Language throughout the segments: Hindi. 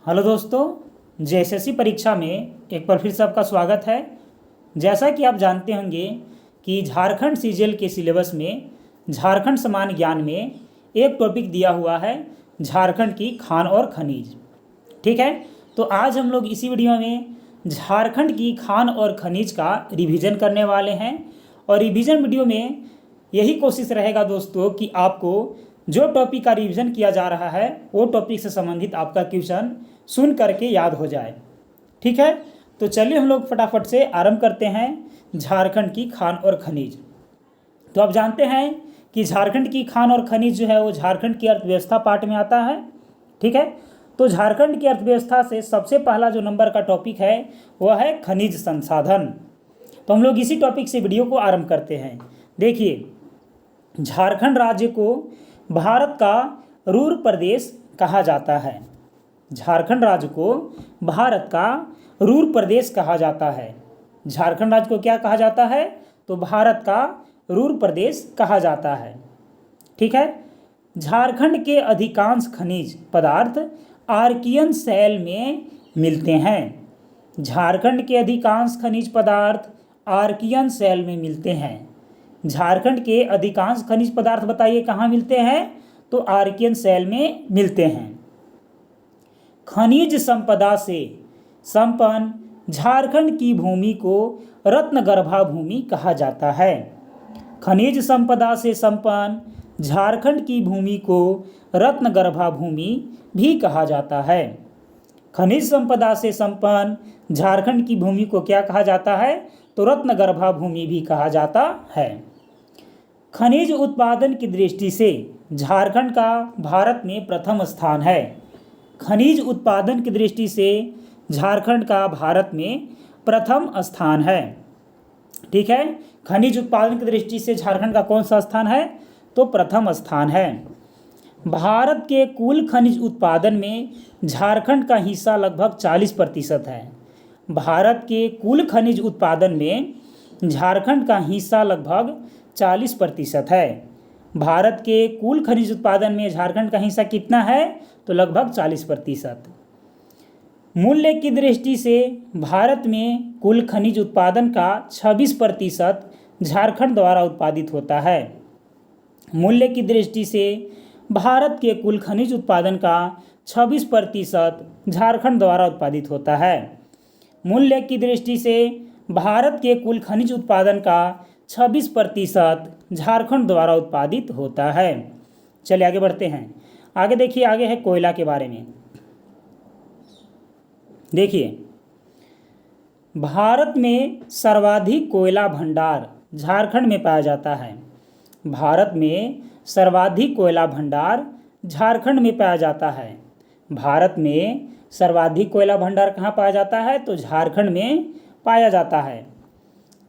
हेलो दोस्तों, जेएसएससी परीक्षा में एक बार फिर से आपका स्वागत है। जैसा कि आप जानते होंगे कि झारखंड सीजीएल के सिलेबस में झारखंड समान ज्ञान में एक टॉपिक दिया हुआ है, झारखंड की खान और खनिज। ठीक है, तो आज हम लोग इसी वीडियो में झारखंड की खान और खनिज का रिवीजन करने वाले हैं। और रिवीजन वीडियो में यही कोशिश रहेगा दोस्तों कि आपको जो टॉपिक का रिवीजन किया जा रहा है वो टॉपिक से संबंधित आपका क्वेश्चन सुन करके याद हो जाए। ठीक है, तो चलिए हम लोग फटाफट से आरंभ करते हैं झारखंड की खान और खनिज। तो आप जानते हैं कि झारखंड की खान और खनिज जो है वो झारखंड की अर्थव्यवस्था पार्ट में आता है। ठीक है, तो झारखंड की अर्थव्यवस्था से सबसे पहला जो नंबर का टॉपिक है वह है खनिज संसाधन। तो हम लोग इसी टॉपिक से वीडियो को आरंभ करते हैं। देखिए, झारखंड राज्य को भारत का रूर प्रदेश कहा जाता है। झारखंड राज्य को भारत का रूर प्रदेश कहा जाता है। झारखंड राज्य को क्या कहा जाता है? तो भारत का रूर प्रदेश कहा जाता है। ठीक है, झारखंड के अधिकांश खनिज पदार्थ आर्कियन शैल में मिलते हैं। झारखंड के अधिकांश खनिज पदार्थ आर्कियन शैल में मिलते हैं। झारखंड के अधिकांश खनिज पदार्थ बताइए कहाँ मिलते हैं? तो आर्कियन शैल में मिलते हैं। खनिज संपदा से संपन्न झारखंड की भूमि को रत्नगर्भा भूमि कहा जाता है। खनिज संपदा से संपन्न झारखंड की भूमि को रत्नगर्भा भूमि भी कहा जाता है। खनिज संपदा से संपन्न झारखंड की भूमि को क्या कहा जाता है? तो रत्नगर्भा भूमि भी कहा जाता है। खनिज उत्पादन की दृष्टि से झारखंड का भारत में प्रथम स्थान है। खनिज उत्पादन की दृष्टि से झारखंड का भारत में प्रथम स्थान है। ठीक है, खनिज उत्पादन की दृष्टि से झारखंड का कौन सा स्थान है? तो प्रथम स्थान है। भारत के कुल खनिज उत्पादन में झारखंड का हिस्सा लगभग 40% है। भारत के कुल खनिज उत्पादन में झारखंड का हिस्सा लगभग 40% है। भारत के कुल खनिज उत्पादन में झारखंड का हिस्सा कितना है? तो लगभग 40%। मूल्य की दृष्टि से भारत में कुल खनिज उत्पादन का 26% झारखंड द्वारा उत्पादित होता है। मूल्य की दृष्टि से भारत के कुल खनिज उत्पादन का 26% झारखंड द्वारा उत्पादित होता है। मूल्य की दृष्टि से भारत के कुल खनिज उत्पादन का 26% झारखंड द्वारा उत्पादित होता है। चलिए आगे बढ़ते हैं। आगे देखिए, आगे है कोयला के बारे में। देखिए, भारत में सर्वाधिक कोयला भंडार झारखंड में पाया जाता है। भारत में सर्वाधिक कोयला भंडार झारखंड में पाया जाता है। भारत में सर्वाधिक कोयला भंडार कहाँ पाया जाता है? तो झारखंड में पाया जाता है।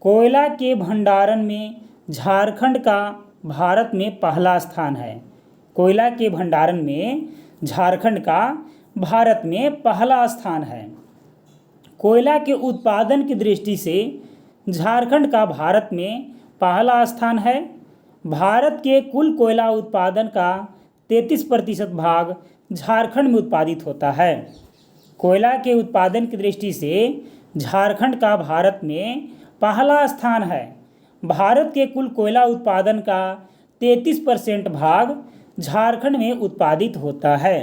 कोयला के भंडारण में झारखंड का भारत में पहला स्थान है। कोयला के भंडारण में झारखंड का भारत में पहला स्थान है। कोयला के उत्पादन की दृष्टि से झारखंड का भारत में पहला स्थान है। भारत के कुल कोयला उत्पादन का 33% भाग झारखंड में उत्पादित होता है। कोयला के उत्पादन की दृष्टि से झारखंड का भारत में पहला स्थान है। भारत के कुल कोयला उत्पादन का 33% भाग झारखंड में उत्पादित होता है।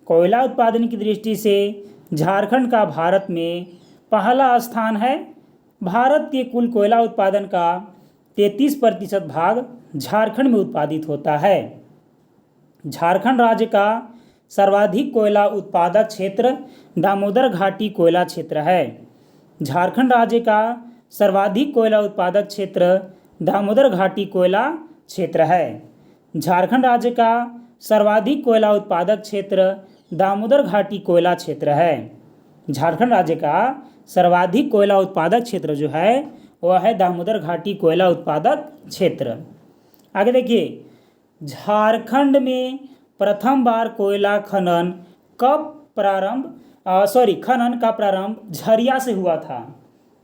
कोयला उत्पादन की दृष्टि से झारखंड का भारत में पहला स्थान है। भारत के कुल कोयला उत्पादन का 33% भाग झारखंड में उत्पादित होता है। झारखंड राज्य का सर्वाधिक कोयला उत्पादक क्षेत्र दामोदर घाटी कोयला क्षेत्र है। झारखंड राज्य का सर्वाधिक कोयला उत्पादक क्षेत्र दामोदर घाटी कोयला क्षेत्र है। झारखंड राज्य का सर्वाधिक कोयला उत्पादक क्षेत्र दामोदर घाटी कोयला क्षेत्र है। झारखंड राज्य का सर्वाधिक कोयला उत्पादक क्षेत्र जो है वह है दामोदर घाटी कोयला उत्पादक क्षेत्र। आगे देखिए, झारखंड में प्रथम बार कोयला खनन खनन का प्रारंभ झरिया से हुआ था।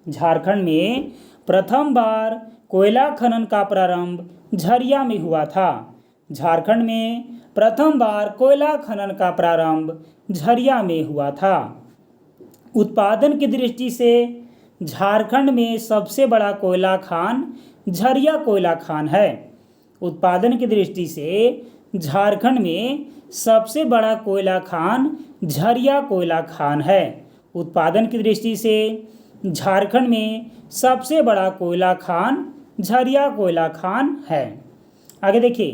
झारखंड में प्रथम बार कोयला खनन का प्रारंभ झरिया में हुआ था। झारखंड में प्रथम बार कोयला खनन का प्रारंभ झरिया में हुआ था। उत्पादन की दृष्टि से झारखंड में सबसे बड़ा कोयला खान झरिया कोयला खान है। उत्पादन की दृष्टि से झारखंड में सबसे बड़ा कोयला खान झरिया कोयला खान है। उत्पादन की दृष्टि से झारखंड में सबसे बड़ा कोयला खान झरिया कोयला खान है। आगे देखिए,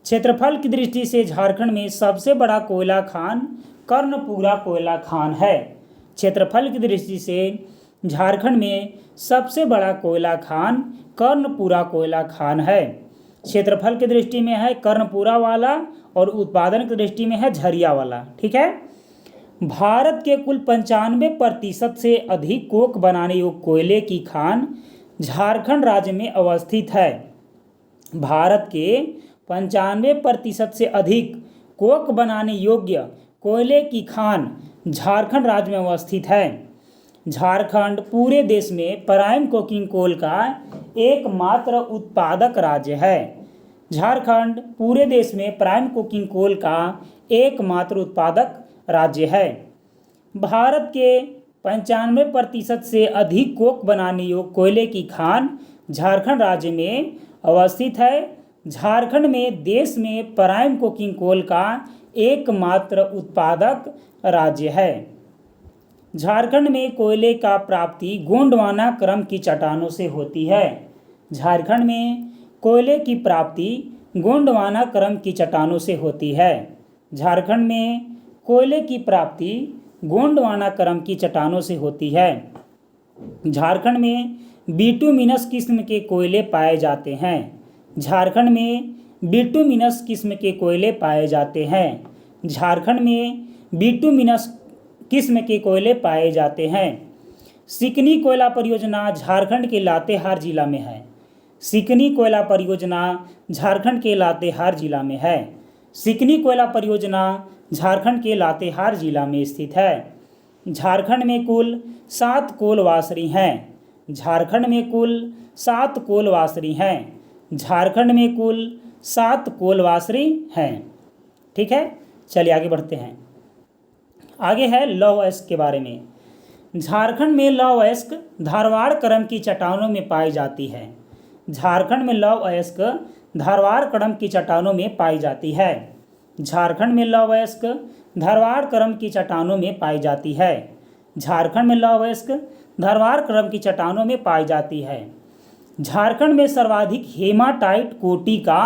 क्षेत्रफल की दृष्टि से झारखंड में सबसे बड़ा कोयला खान कर्णपुरा कोयला खान है। क्षेत्रफल की दृष्टि से झारखंड में सबसे बड़ा कोयला खान कर्णपुरा कोयला खान है। क्षेत्रफल की दृष्टि में है कर्णपुरा वाला और उत्पादन की दृष्टि में है झरिया वाला। ठीक है। भारत के कुल 95% से अधिक कोक बनाने योग्य कोयले की खान झारखंड राज्य में अवस्थित है। भारत के 95% से अधिक कोक बनाने योग्य कोयले की खान झारखंड राज्य में अवस्थित है। झारखंड पूरे देश में प्राइम कोकिंग कोल का एकमात्र उत्पादक राज्य है। झारखंड पूरे देश में प्राइम कोकिंग कोल का एकमात्र उत्पादक राज्य है। भारत के 95% से अधिक कोक बनाने योग्य कोयले की खान झारखंड राज्य में अवस्थित है। झारखंड में देश में प्राइम कोकिंग कोल का एकमात्र उत्पादक राज्य है। झारखंड में कोयले का प्राप्ति गोंडवाना क्रम की चट्टानों से होती है। झारखंड में कोयले की प्राप्ति गोंडवाना क्रम की चट्टानों से होती है। झारखंड में कोयले की प्राप्ति गोंडवाना क्रम की चट्टानों से होती है। झारखंड में बिटुमिनस किस्म के कोयले पाए जाते हैं। झारखंड में बिटुमिनस किस्म के कोयले पाए जाते हैं। झारखंड में बिटुमिनस किस्म के कोयले पाए जाते हैं। सिकनी कोयला परियोजना झारखंड के लातेहार जिला में है। सिकनी कोयला परियोजना झारखंड के लातेहार जिला में है। सिकनी कोयला परियोजना झारखंड के लातेहार जिला में स्थित है। झारखंड में कुल 7 कोल वासरी हैं। झारखंड में कुल 7 कोल वासरी हैं। झारखंड में कुल 7 कोल वासरी हैं। ठीक है, चलिए आगे बढ़ते हैं। आगे है लौह अयस्क के बारे में। झारखंड में लौह अयस्क धारवाड़ क्रम की चट्टानों में पाई जाती है। झारखंड में लौह अयस्क धारवाड़ क्रम की चट्टानों में पाई जाती है। झारखंड में लौह अयस्क धारवाड़ क्रम की चट्टानों में पाई जाती है। झारखंड में लौह अयस्क धारवाड़ क्रम की चट्टानों में पाई जाती है। झारखंड में सर्वाधिक हेमाटाइट कोटि का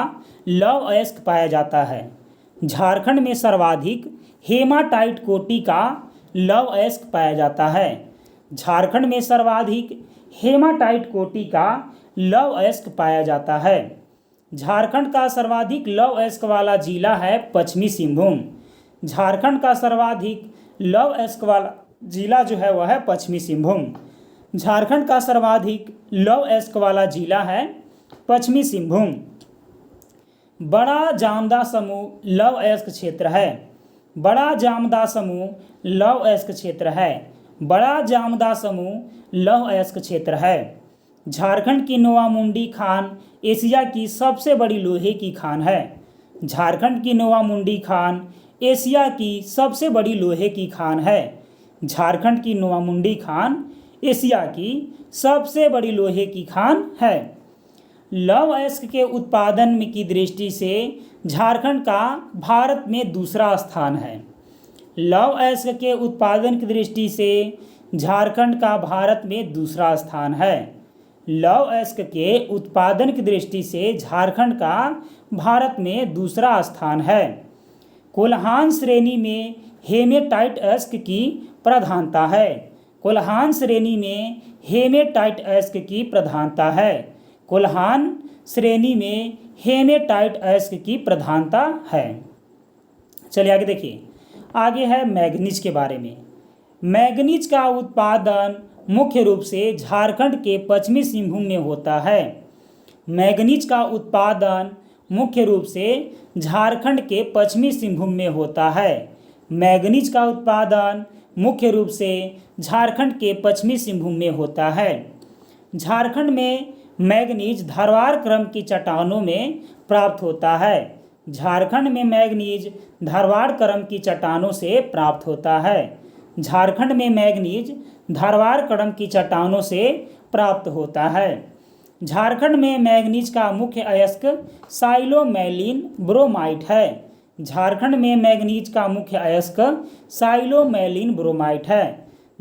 लौह अयस्क पाया जाता है। झारखंड में सर्वाधिक हेमाटाइट कोटि का लौह अयस्क पाया जाता है। झारखंड में सर्वाधिक हेमाटाइट कोटि का लौह अयस्क पाया जाता है। झारखंड का सर्वाधिक लौह अयस्क वाला जिला है पश्चिमी सिंहभूम। झारखंड का सर्वाधिक लौह अयस्क वाला जिला जो है वह है पश्चिमी सिंहभूम। झारखंड का सर्वाधिक लौह अयस्क वाला जिला है पश्चिमी सिंहभूम। बड़ा जामदा समूह लौह अयस्क क्षेत्र है। बड़ा जामदा समूह लौह अयस्क क्षेत्र है। बड़ा जामदा समूह लौह अयस्क क्षेत्र है। झारखंड की नोवामुंडी खान एशिया की सबसे बड़ी लोहे की खान है। झारखंड की नोवामुंडी खान एशिया की सबसे बड़ी लोहे की खान है। झारखंड की नोवामुंडी खान एशिया की सबसे बड़ी लोहे की खान है। लौह अयस्क के उत्पादन की दृष्टि से झारखंड का भारत में दूसरा स्थान है। लौह अयस्क के उत्पादन की दृष्टि से झारखंड का भारत में दूसरा स्थान है। लौह अयस्क के उत्पादन की दृष्टि से झारखंड का भारत में दूसरा स्थान है। कोल्हान श्रेणी में हेमेटाइट अयस्क की प्रधानता है। कोल्हान श्रेणी में हेमेटाइट अयस्क की प्रधानता है। कोल्हान श्रेणी में हेमेटाइट अयस्क की प्रधानता है। चलिए आगे देखिए। आगे है मैग्नीज के बारे में। मैग्नीज का उत्पादन मुख्य रूप से झारखंड के पश्चिमी सिंहभूम में होता है। मैग्नीज का उत्पादन मुख्य रूप से झारखंड के पश्चिमी सिंहभूम में होता है। मैग्नीज का उत्पादन मुख्य रूप से झारखंड के पश्चिमी सिंहभूम में होता है। झारखंड में मैग्नीज धारवाड़ क्रम की चट्टानों में प्राप्त होता है। झारखंड में मैंगनीज धारवाड़ क्रम की चट्टानों से प्राप्त होता है। झारखंड में मैंगनीज धारवाड़ क्रम की चट्टानों से प्राप्त होता है। झारखंड में मैंगनीज का मुख्य अयस्क साइलोमैलिन ब्रोमाइट है। झारखंड में मैंगनीज का मुख्य अयस्क साइलोमैलिन ब्रोमाइट है।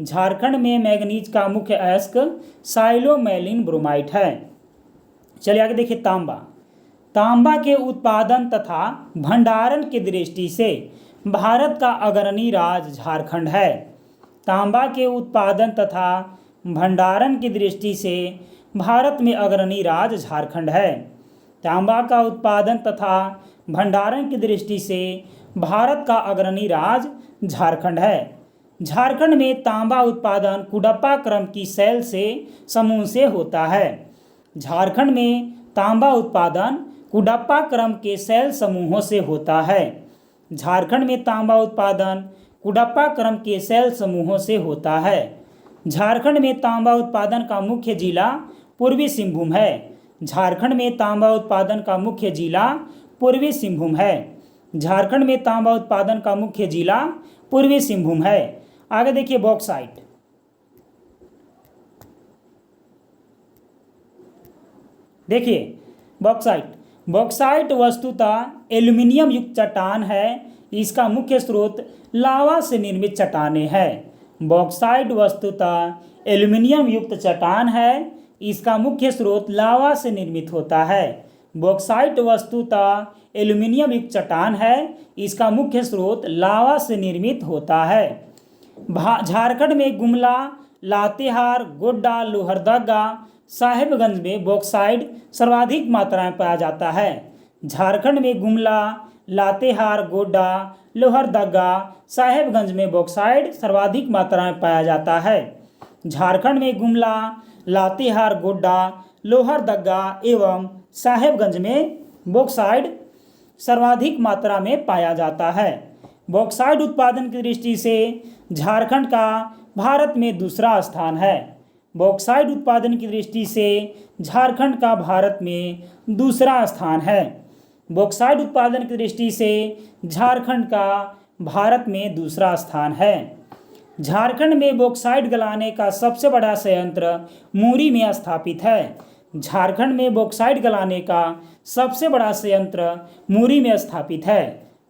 झारखंड में मैंगनीज का मुख्य अयस्क साइलोमैलिन ब्रोमाइट है। चलिए आगे देखिए तांबा। तांबा के उत्पादन तथा भंडारण की दृष्टि से भारत का अग्रणी राज्य झारखंड है। तांबा के उत्पादन तथा भंडारण की दृष्टि से भारत में अग्रणी राज्य झारखंड है। तांबा का उत्पादन तथा भंडारण की दृष्टि से भारत का अग्रणी राज्य झारखंड है। झारखंड में तांबा उत्पादन कुडप्पा क्रम की शैल से समूह से होता है। झारखंड में तांबा उत्पादन कुडप्पा क्रम के शैल समूहों से होता है। झारखंड में तांबा उत्पादन कुडप्पा क्रम के शैल समूहों से होता है। झारखंड में तांबा उत्पादन का मुख्य जिला पूर्वी सिंहभूम है। झारखंड में तांबा उत्पादन का मुख्य जिला पूर्वी सिंहभूम है। झारखंड में तांबा उत्पादन का मुख्य जिला पूर्वी सिंहभूम है। आगे देखिए बॉक्साइट। देखिए बॉक्साइट वस्तुतः एल्यूमिनियम युक्त चट्टान है। इसका मुख्य स्रोत लावा से निर्मित चट्टानें हैं। बॉक्साइट वस्तुतः एल्यूमिनियम युक्त चट्टान है। इसका मुख्य स्रोत लावा से निर्मित होता है। बॉक्साइट वस्तुतः एल्यूमिनियम युक्त चट्टान है। इसका मुख्य स्रोत लावा से निर्मित होता है। झारखंड में गुमला, लातेहार, गोड्डा, लोहरदगा, साहेबगंज में बॉक्साइट सर्वाधिक मात्रा में पाया जाता है। झारखंड में गुमला, लातेहार, गोड्डा, लोहरदगा, साहेबगंज में बॉक्साइट सर्वाधिक मात्रा में पाया जाता है। झारखंड में गुमला, लातेहार, गोड्डा, लोहरदगा एवं साहेबगंज में बॉक्साइट सर्वाधिक मात्रा में पाया जाता है। बॉक्साइट उत्पादन की दृष्टि से झारखंड का भारत में दूसरा स्थान है। बॉक्साइट उत्पादन की दृष्टि से झारखंड का भारत में दूसरा स्थान है। बॉक्साइट उत्पादन की दृष्टि से झारखंड का भारत में दूसरा स्थान है। झारखंड में बॉक्साइट गलाने का सबसे बड़ा संयंत्र मुरी में स्थापित है। झारखंड में बॉक्साइट गलाने का सबसे बड़ा संयंत्र मुरी में स्थापित है।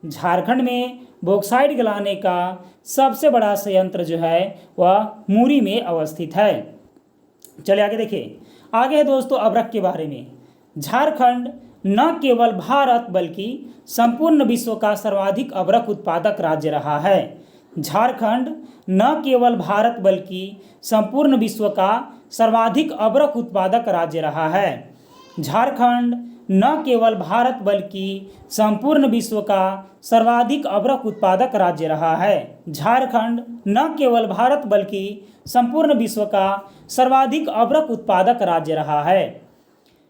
झारखंड में बॉक्साइट गलाने का सबसे बड़ा संयंत्र जो है वह मुरी में अवस्थित है। चलिए आगे देखिए। आगे है दोस्तों अभ्रक के बारे में। झारखंड न केवल भारत बल्कि संपूर्ण विश्व का सर्वाधिक अभ्रक उत्पादक राज्य रहा है। झारखंड न केवल भारत बल्कि संपूर्ण विश्व का सर्वाधिक अभ्रक उत्पादक राज्य रहा है। झारखंड न केवल भारत बल्कि संपूर्ण विश्व का सर्वाधिक अभ्रक उत्पादक राज्य रहा है। झारखंड न केवल भारत बल्कि संपूर्ण विश्व का सर्वाधिक अभ्रक उत्पादक राज्य रहा है।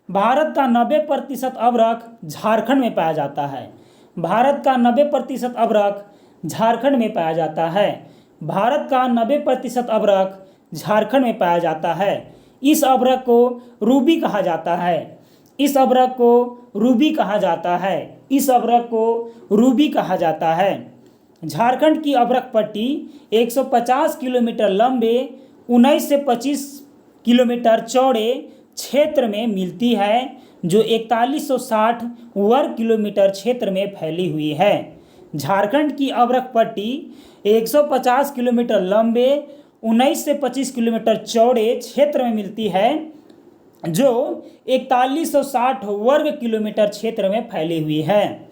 भारत का 90% अभ्रक झारखंड में पाया जाता है। भारत का 90% अभ्रक झारखंड में पाया जाता है। भारत का 90% अभ्रक झारखंड में पाया जाता है। इस अभ्रक को रूबी कहा जाता है। इस अभ्रक को रूबी कहा जाता है। इस अभ्रक को रूबी कहा जाता है। झारखंड की अभ्रक पट्टी 150 किलोमीटर लंबे 19 से 25 किलोमीटर चौड़े क्षेत्र में मिलती है, जो 4160 वर्ग किलोमीटर क्षेत्र में फैली हुई है। झारखंड की अभ्रक पट्टी 150 किलोमीटर लंबे 19 से 25 किलोमीटर चौड़े क्षेत्र में मिलती है, जो 4160 वर्ग किलोमीटर क्षेत्र में फैली हुई है।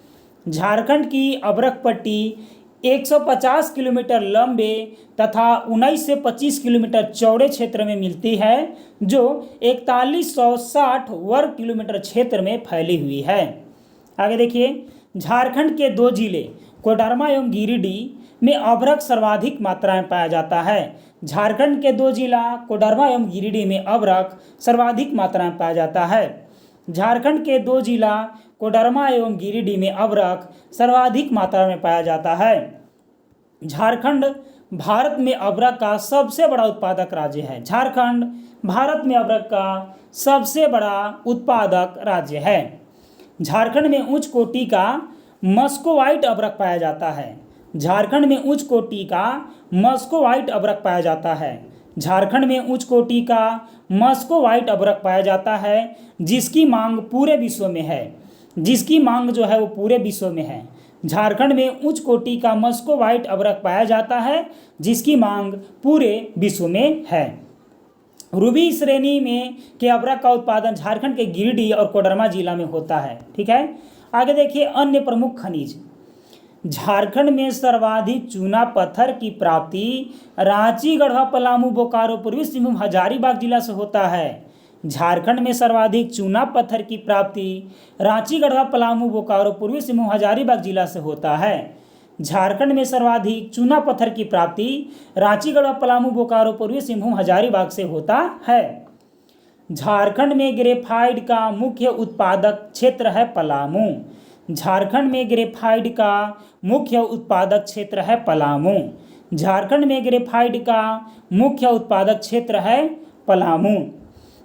झारखंड की अभ्रक पट्टी 150 किलोमीटर लंबे तथा 19 से 25 किलोमीटर चौड़े क्षेत्र में मिलती है, जो 4160 वर्ग किलोमीटर क्षेत्र में फैली हुई है। आगे देखिए। झारखंड के दो जिले कोडरमा एवं गिरिडीह में अभ्रक सर्वाधिक मात्रा में पाया जाता है। झारखंड के दो जिला कोडरमा एवं गिरिडीह में अभ्रक सर्वाधिक मात्रा में पाया जाता है। झारखंड के दो जिला कोडरमा एवं गिरिडीह में अभ्रक सर्वाधिक मात्रा में पाया जाता है। झारखंड भारत में अभ्रक का सबसे बड़ा उत्पादक राज्य है। झारखंड भारत में अभ्रक का सबसे बड़ा उत्पादक राज्य है। झारखंड में उच्च कोटि का मस्कोवाइट अभ्रक पाया जाता है। झारखंड में उच्च कोटि का मस्कोवाइट अभ्रक पाया जाता है। झारखंड में उच्च कोटि का मस्कोवाइट अभ्रक पाया जाता है, जिसकी मांग पूरे विश्व में है। जिसकी मांग जो है वो पूरे विश्व में है। झारखंड में उच्च कोटि का मस्कोवाइट अभ्रक पाया जाता है, जिसकी मांग पूरे विश्व में है। रूबी श्रेणी में के अभ्रक का उत्पादन झारखंड के गिरिडीह और कोडरमा जिला में होता है। ठीक है, आगे देखिए अन्य प्रमुख खनिज। झारखंड में सर्वाधिक चूना पत्थर की प्राप्ति रांची, गढ़वा, पलामू, बोकारो, पूर्वी सिंहभूम, हजारीबाग जिला से होता है। झारखंड में सर्वाधिक चूना पत्थर की प्राप्ति रांची, गढ़वा, पलामू, बोकारो, पूर्वी सिंहभूम, हजारीबाग जिला से होता है। झारखंड में सर्वाधिक चूना पत्थर की प्राप्ति रांची, गढ़वा, पलामू, बोकारो, पूर्वी सिंहभूम, हजारीबाग से होता है। झारखंड में ग्रेफाइट का मुख्य उत्पादक क्षेत्र है पलामू। झारखंड में ग्रेफाइट का मुख्य उत्पादक क्षेत्र है पलामू। झारखंड में ग्रेफाइट का मुख्य उत्पादक क्षेत्र है पलामू।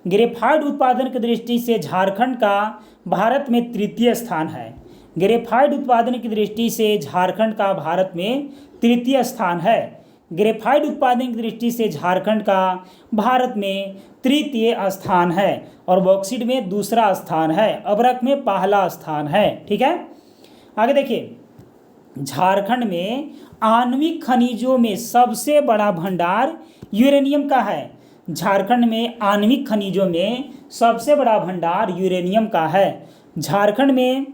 ग्रेफाइट उत्पादन की दृष्टि से झारखंड का भारत में तृतीय स्थान है। ग्रेफाइट उत्पादन की दृष्टि से झारखंड का भारत में तृतीय स्थान है। ग्रेफाइट उत्पादन की दृष्टि से झारखंड का भारत में तृतीय स्थान है और बॉक्साइट में दूसरा स्थान है, अभ्रक में पहला स्थान है। ठीक है, आगे देखिए, झारखंड में आणविक खनिजों में सबसे बड़ा भंडार यूरेनियम का है। झारखंड में आणविक खनिजों में सबसे बड़ा भंडार यूरेनियम का है। झारखंड में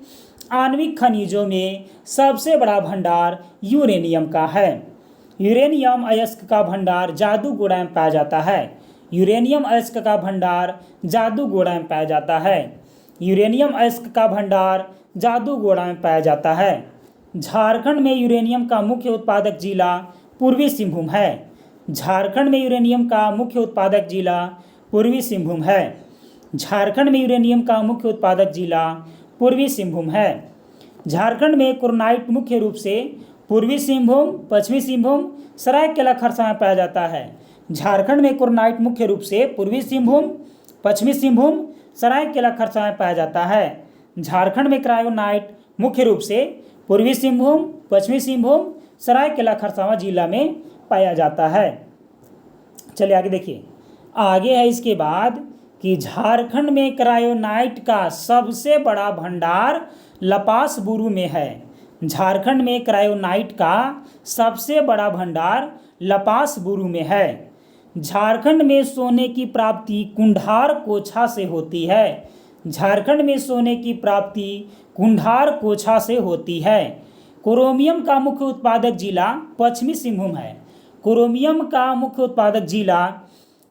आणविक खनिजों में सबसे बड़ा भंडार यूरेनियम का है। यूरेनियम अयस्क का भंडार जादूगोड़ा में पाया जाता है। यूरेनियम अयस्क का भंडार जादूगोड़ा में पाया जाता है। यूरेनियम अयस्क का भंडार जादूगोड़ा में पाया जाता है। झारखंड में यूरेनियम का मुख्य उत्पादक जिला पूर्वी सिंहभूम है। झारखंड में यूरेनियम का मुख्य उत्पादक जिला पूर्वी सिंहभूम है। झारखंड में यूरेनियम का मुख्य उत्पादक जिला पूर्वी सिंहभूम है। झारखंड में कोरनाइट मुख्य रूप से पूर्वी सिंहभूम, पश्चिमी सिंहभूम, सरायकेला, खरसावां में पाया जाता है। झारखंड में कोरनाइट मुख्य रूप से पूर्वी सिंहभूम, पश्चिमी सिंहभूम, सरायकेला, खरसावां में पाया जाता है। झारखंड में क्रायोनाइट मुख्य रूप से पूर्वी सिंहभूम, पश्चिमी सिंहभूम, सरायकेला, खरसावां जिला में पाया जाता है। चलिए आगे देखिए, आगे है इसके बाद कि झारखंड में क्रायोनाइट का सबसे बड़ा भंडार लपासबुरु में है। झारखंड में क्रायोनाइट का सबसे बड़ा भंडार लपासबुरु में है। झारखंड में सोने की प्राप्ति कुंढार कोछा से होती है। झारखंड में सोने की प्राप्ति कुंढार कोछा से होती है। क्रोमियम का मुख्य उत्पादक जिला पश्चिमी सिंहभूम है। क्रोमियम का मुख्य उत्पादक जिला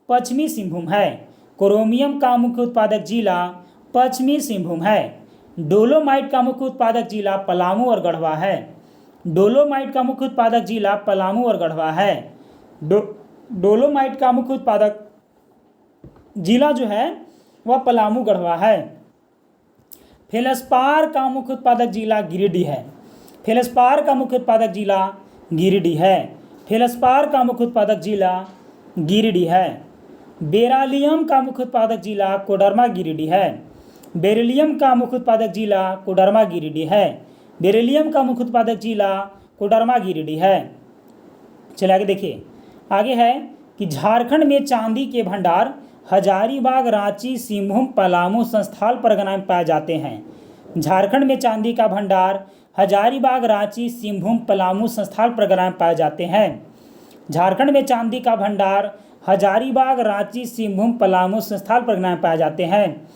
पश्चिमी सिंहभूम है। क्रोमियम का मुख्य उत्पादक जिला पश्चिमी सिंहभूम है। डोलोमाइट का मुख्य उत्पादक जिला पलामू और गढ़वा है। डोलोमाइट का मुख्य उत्पादक जिला पलामू और गढ़वा है। डोलोमाइट का मुख्य उत्पादक जिला जो है वह पलामू, गढ़वा है। फेल्सपार का मुख्य उत्पादक जिला गिरिडीह है। फेल्सपार का मुख्य उत्पादक जिला गिरिडीह है। फेल्सपार का मुख्य उत्पादक जिला गिरिडीह है। बेरालियम का मुख्य उत्पादक जिला कोडरमा, गिरिडीह है। बेरिलियम का मुख्य उत्पादक जिला कोडरमा, गिरिडीह है। बेरिलियम का मुख्य उत्पादक जिला कोडरमा, गिरिडीह है। चलिए आगे देखिए, आगे है कि झारखंड में चांदी के भंडार हजारीबाग, रांची, सिंहभूम, पलामू, संस्थाल परगना में पाए जाते हैं। झारखंड में चांदी का भंडार हजारीबाग, रांची, सिंहभूम, पलामू, संस्थाल परगना में पाए जाते हैं। झारखंड में चांदी का भंडार हजारीबाग, रांची, सिंहभूम, पलामू, संस्थाल परगना में पाए जाते हैं।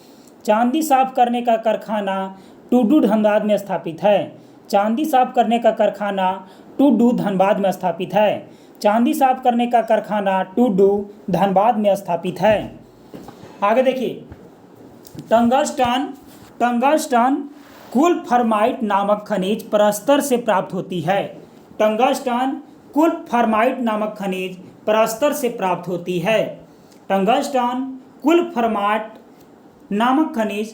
चांदी साफ करने का कारखाना टुडू, धनबाद में स्थापित है। चांदी साफ करने का कारखाना टुडू, धनबाद में स्थापित है। चांदी साफ करने का कारखाना टुडू, धनबाद में स्थापित है। आगे देखिए, टंगस्टन कुलफर्माइट नामक खनिज प्रस्तर से प्राप्त होती है। टंगस्टन कुलफर्माइट नामक खनिज प्रस्तर से प्राप्त होती है। टंगस्टन कुलफर्माइट नामक खनिज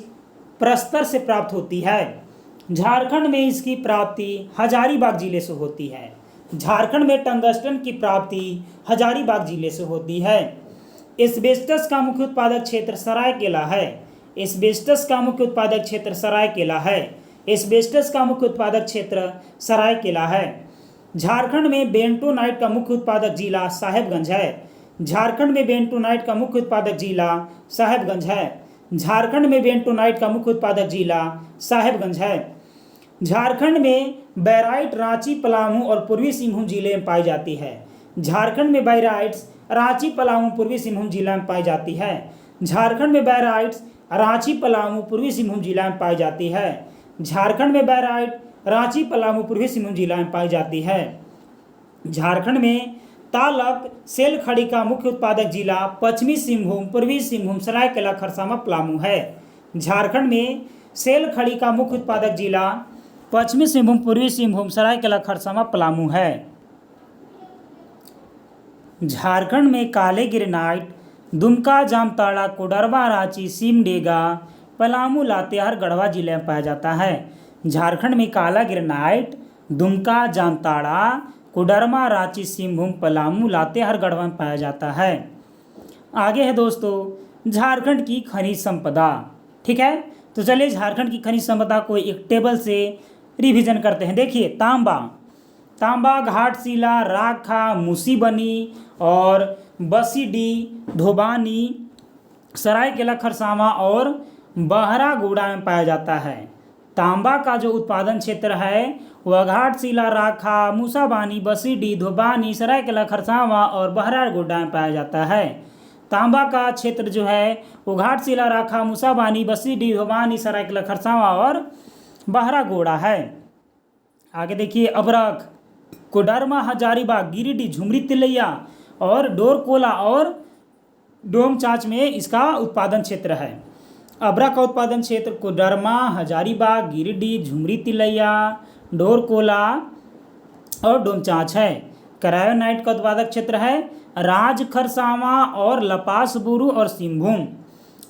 प्रस्तर से प्राप्त होती है। झारखंड में इसकी प्राप्ति हजारीबाग जिले से होती है। झारखंड में टंगस्टन की प्राप्ति हजारीबाग जिले से होती है। एस्बेस्टस का मुख्य उत्पादक क्षेत्र सरायकेला है। एस्बेस्टस का मुख्य उत्पादक क्षेत्र सरायकेला है। एस्बेस्टस का मुख्य उत्पादक क्षेत्र सरायकेला है। झारखंड में बेंटोनाइट का मुख्य उत्पादक जिला साहेबगंज है। झारखंड में बेंटोनाइट का मुख्य उत्पादक जिला साहेबगंज है। झारखंड में बेंटोनाइट का मुख्य उत्पादक जिला साहेबगंज है। झारखंड में बैराइट रांची, पलामू और पूर्वी सिंहभूम जिले में पाई जाती है। झारखंड में बैराइट्स रांची, पलामू, पूर्वी सिंहभूम जिला में पाई जाती है। झारखंड में बैराइट्स रांची, पलामू, पूर्वी सिंहभूम जिला में पाई जाती है। झारखंड में बैराइट रांची, पलामू, पूर्वी सिंहभूम जिला में पाई जाती है। झारखंड में तालक सेल खड़ी का मुख्य उत्पादक जिला पश्चिमी सिंहभूम, पूर्वी सिंहभूम, सरायकेला, खरसावां, पलामू है। झारखंड में सेल खड़ी का मुख्य उत्पादक जिला पश्चिमी सिंहभूम, पूर्वी सिंहभूम, सरायकेला, खरसावां, पलामू है। झारखंड में काले ग्रेनाइट दुमका, जामताड़ा, कोडरमा, रांची, सिमडेगा, पलामू, लातेहार, गढ़वा जिले में पाया जाता है। झारखंड में काला ग्रेनाइट दुमका, जामताड़ा, कोडरमा, रांची, सिंहभूम, पलामू, लातेहार, गढ़वा में पाया जाता है। आगे है दोस्तों झारखंड की खनिज संपदा। ठीक है, तो चलिए झारखंड की खनिज संपदा को एक टेबल से रिवीजन करते हैं। देखिए तांबा, घाटशिला, राखा, मुसीबनी और बसीडी, धोबानी, सरायकेला, खरसावां और बहरागोड़ा में पाया जाता है। तांबा का जो उत्पादन क्षेत्र है वह घाटशिला, राखा, मूसाबानी, बसीडी, धोबानी, सरायकेला, खरसावां और बहरागोड़ा में पाया जाता है। तांबा का क्षेत्र जो है वो घाटशिला, राखा, मूसाबानी, बसीडी, धोबानी, सरायकेला, खरसावां और बहरागोड़ा है। आगे देखिए अबरख, कोडरमा, हजारीबाग, गिरिडीह, झुमरी, तिलैया और डोरकोला और डोमचांच में इसका उत्पादन क्षेत्र है। अबरख का उत्पादन क्षेत्र कोडरमा, हजारीबाग, गिरिडीह, झुमरी, तिलैया, डोरकोला और डोमचांच है। करायोनाइट का उत्पादक क्षेत्र है राज, खरसावां और लपासबुरु और सिंहभूम।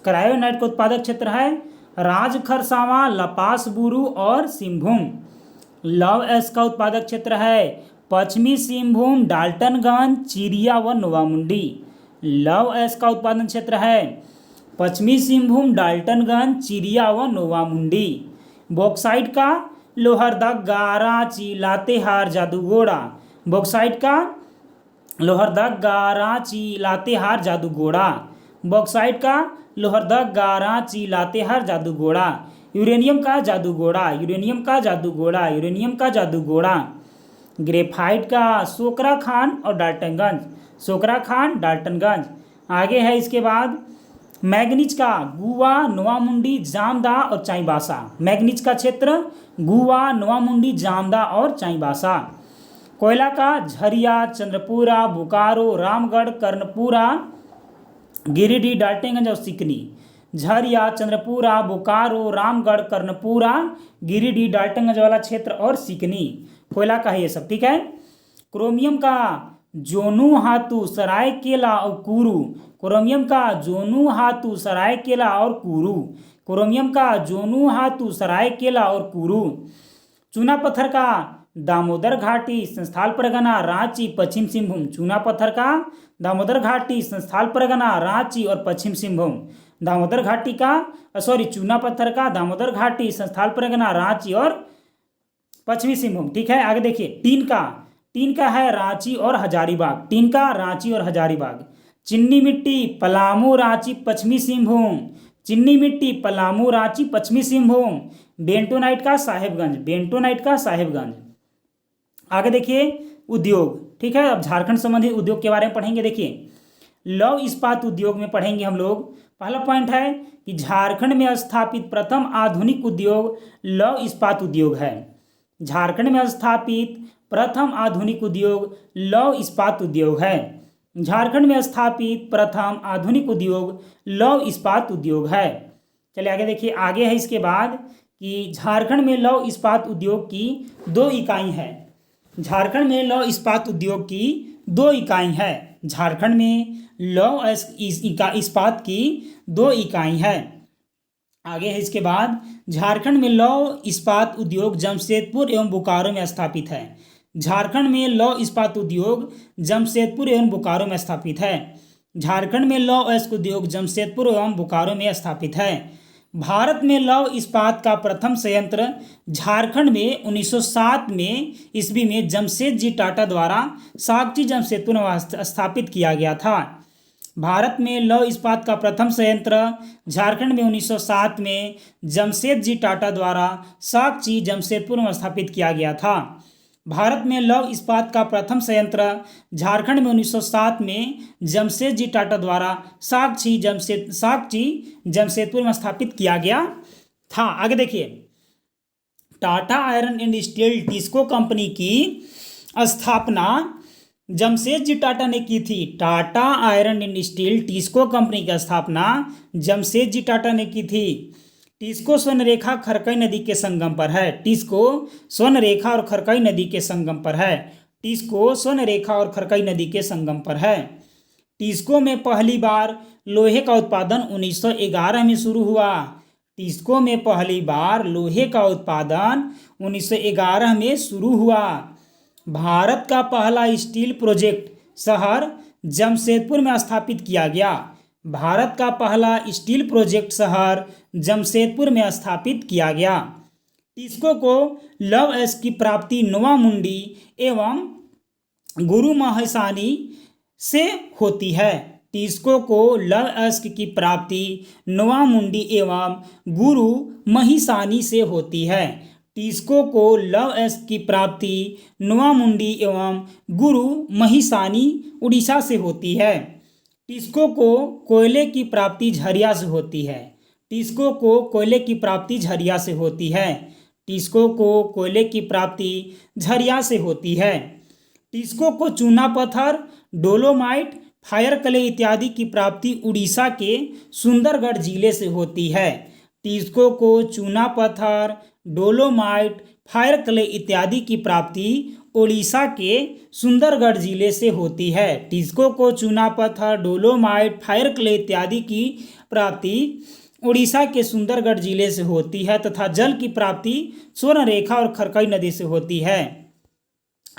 करायोनाइट का उत्पादक क्षेत्र है राज, खरसावां, लपासबुरु और सिंहभूम। लव एस का उत्पादक क्षेत्र है पश्चिमी सिंहभूम, डाल्टनगंज, चिरिया व नोवामुंडी। लव एस का उत्पादन क्षेत्र है पश्चिमी सिंहभूम, डाल्टनगंज, चिरिया व नोवामुंडी। बॉक्साइट का लोहरदगा, रांची, लातेहार, जादूगोड़ा। बॉक्साइट का लोहरदगा, रांची, लातेहार, जादूगोड़ा। बॉक्साइट का लोहरदगा, रांची, लातेहार, जादूगोड़ा। यूरेनियम का जादूगोड़ा, यूरेनियम का जादूगोड़ा, यूरेनियम का जादूगोड़ा। ग्रेफाइट का सोकरा खान और डाल्टनगंज, सोकरा खान, डाल्टनगंज। आगे है इसके बाद मैग्नीज का गुवा, नोवामुंडी, जामदा और चाईबासा। मैग्नीज का क्षेत्र गुवा, नोवामुंडी, जामदा और चाईबासा। कोयला का झरिया, चंद्रपुरा, बोकारो, रामगढ़, कर्णपुरा, गिरिडीह, डाल्टनगंज और सिकनी। झरिया, चंद्रपुरा, बोकारो, रामगढ़, कर्णपुरा, गिरिडीह, डाल्टनगंज वाला क्षेत्र और सिकनी कोयला का है ये सब। ठीक है। क्रोमियम का जोनू, हातू, सरायकेला और कुरू। क्रोमियम का जोनू, हातू, सरायकेला और कुरू। क्रोमियम का जोनू, हातू, सरायकेला और कुरू। चूना पत्थर का दामोदर घाटी, संस्थाल परगना, रांची, पश्चिम सिंहभूम। चूना पत्थर का दामोदर घाटी, संस्थाल परगना, रांची और पश्चिम सिंहभूम। दामोदर घाटी का चूना पत्थर का दामोदर घाटी, संस्थाल परगना, रांची और पश्चिमी सिंहभूम। ठीक है। आगे देखिए टीन का है रांची और हजारीबाग। टीन का रांची और हजारीबाग। चिन्नी मिट्टी पलामू, रांची, पश्चिमी सिंहभूम। चिन्नी मिट्टी पलामू, रांची, पश्चिमी सिंहभूम। बेंटोनाइट का साहेबगंज, बेंटोनाइट का साहेबगंज। आगे देखिए उद्योग। ठीक है। अब झारखंड संबंधी उद्योग के बारे में पढ़ेंगे। देखिए लौह इस्पात उद्योग में पढ़ेंगे हम लोग। पहला पॉइंट है कि झारखंड में स्थापित प्रथम आधुनिक उद्योग लौह इस्पात उद्योग है। झारखंड में स्थापित प्रथम आधुनिक उद्योग लौह इस्पात उद्योग है। झारखंड में स्थापित प्रथम आधुनिक उद्योग लौह इस्पात उद्योग है। चलिए आगे देखिए। आगे है इसके बाद कि झारखंड में लौह इस्पात उद्योग की 2 इकाई है। झारखंड में लौह इस्पात उद्योग की 2 इकाई है। झारखंड में लौह इस्पात की 2 इकाई है। आगे है इसके बाद झारखंड में लौह इस्पात उद्योग जमशेदपुर एवं बोकारो में स्थापित है। झारखंड में लौह इस्पात उद्योग जमशेदपुर एवं बोकारो में स्थापित है। झारखंड में लौह अयस्क उद्योग जमशेदपुर एवं बोकारो में स्थापित है। भारत में लौह इस्पात का प्रथम संयंत्र झारखंड में 1907 में ईस्वी में जमशेद जी टाटा द्वारा साकची जमशेदपुर में स्थापित किया गया था। भारत में लौह इस्पात का प्रथम संयंत्र झारखंड में 1907 में जमशेद जी टाटा द्वारा साकची जमशेदपुर में स्थापित किया गया था। भारत में लौह इस्पात का प्रथम संयंत्र झारखंड में 1907 में जमशेद जी टाटा द्वारा साकची जमशेदपुर में स्थापित किया गया था। आगे देखिए, Tata iron and steel TISCO company की स्थापना जमशेद जी टाटा ने की थी। Tata iron and steel TISCO company की स्थापना जमशेद जी टाटा ने की थी। टिस्को स्वर्णरेखा खरकई नदी के संगम पर है। टिस्को स्वर्णरेखा और खरकई नदी के संगम पर है। टिस्को स्वर्णरेखा और खरकई नदी के संगम पर है। टिस्को में पहली बार लोहे का उत्पादन 1911 में शुरू हुआ। टिस्को में पहली बार लोहे का उत्पादन 1911 में शुरू हुआ। भारत का पहला स्टील प्रोजेक्ट शहर जमशेदपुर में स्थापित किया गया। भारत का पहला स्टील प्रोजेक्ट शहर जमशेदपुर में स्थापित किया गया। टिस्को को लौह अयस्क की प्राप्ति नोवामुंडी एवं गुरु महिसानी से होती है। टिस्को को लौह अयस्क की प्राप्ति नोवामुंडी एवं गुरु महिसानी से होती है। टिस्को को लौह अयस्क की प्राप्ति नोवामुंडी एवं गुरु महिसानी उड़ीसा से होती है। टिस्को को कोयले की प्राप्ति झरिया से होती है। टिस्को को कोयले की प्राप्ति झरिया से होती है। टिस्को को कोयले की प्राप्ति झरिया से होती है। टिस्को को चूना पत्थर, डोलोमाइट, फायर क्ले इत्यादि की प्राप्ति उड़ीसा के सुंदरगढ़ जिले से होती है। टिस्को को चूना पत्थर, डोलोमाइट, फायर क्ले इत्यादि की प्राप्ति उड़ीसा के सुंदरगढ़ जिले से होती है। टिस्को को चूना पत्थर, डोलोमाइट, फायर क्ले इत्यादि की प्राप्ति उड़ीसा के सुंदरगढ़ जिले से होती है तथा जल की प्राप्ति स्वर्णरेखा और खरकई नदी से होती है।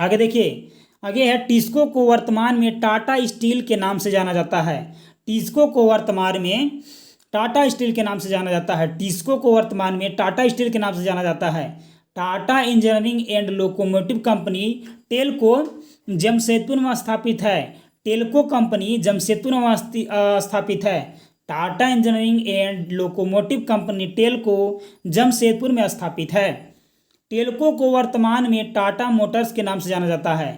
आगे देखिए, आगे है टिस्को को वर्तमान में टाटा स्टील के नाम से जाना जाता है। टिस्को को वर्तमान में टाटा स्टील के नाम से जाना जाता है। टिस्को को वर्तमान में टाटा स्टील के नाम से जाना जाता है। Tata engineering and locomotive company Telco Jamshedpur में स्थापित है। टेल्को कंपनी जमशेदपुर में स्थापित है। Tata engineering and locomotive company Telco Jamshedpur में स्थापित है। टेल्को को वर्तमान में टाटा मोटर्स के नाम से जाना जाता है।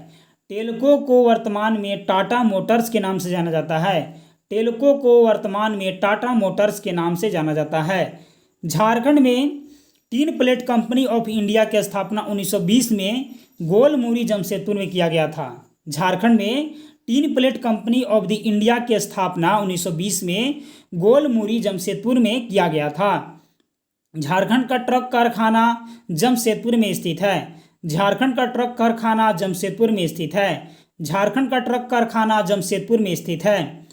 टेल्को को वर्तमान में टाटा मोटर्स के नाम से जाना जाता है। टेल्को को वर्तमान में टाटा मोटर्स के नाम से जाना जाता है। झारखंड में tin plate company of India की स्थापना 1920 में गोलमुरी जमशेदपुर में किया गया था। झारखंड में tin plate company of the India की स्थापना 1920 में गोलमुरी जमशेदपुर में किया गया था। झारखंड का ट्रक कारखाना जमशेदपुर में स्थित है। झारखंड का ट्रक कारखाना जमशेदपुर में स्थित है। झारखंड का ट्रक कारखाना जमशेदपुर में स्थित है।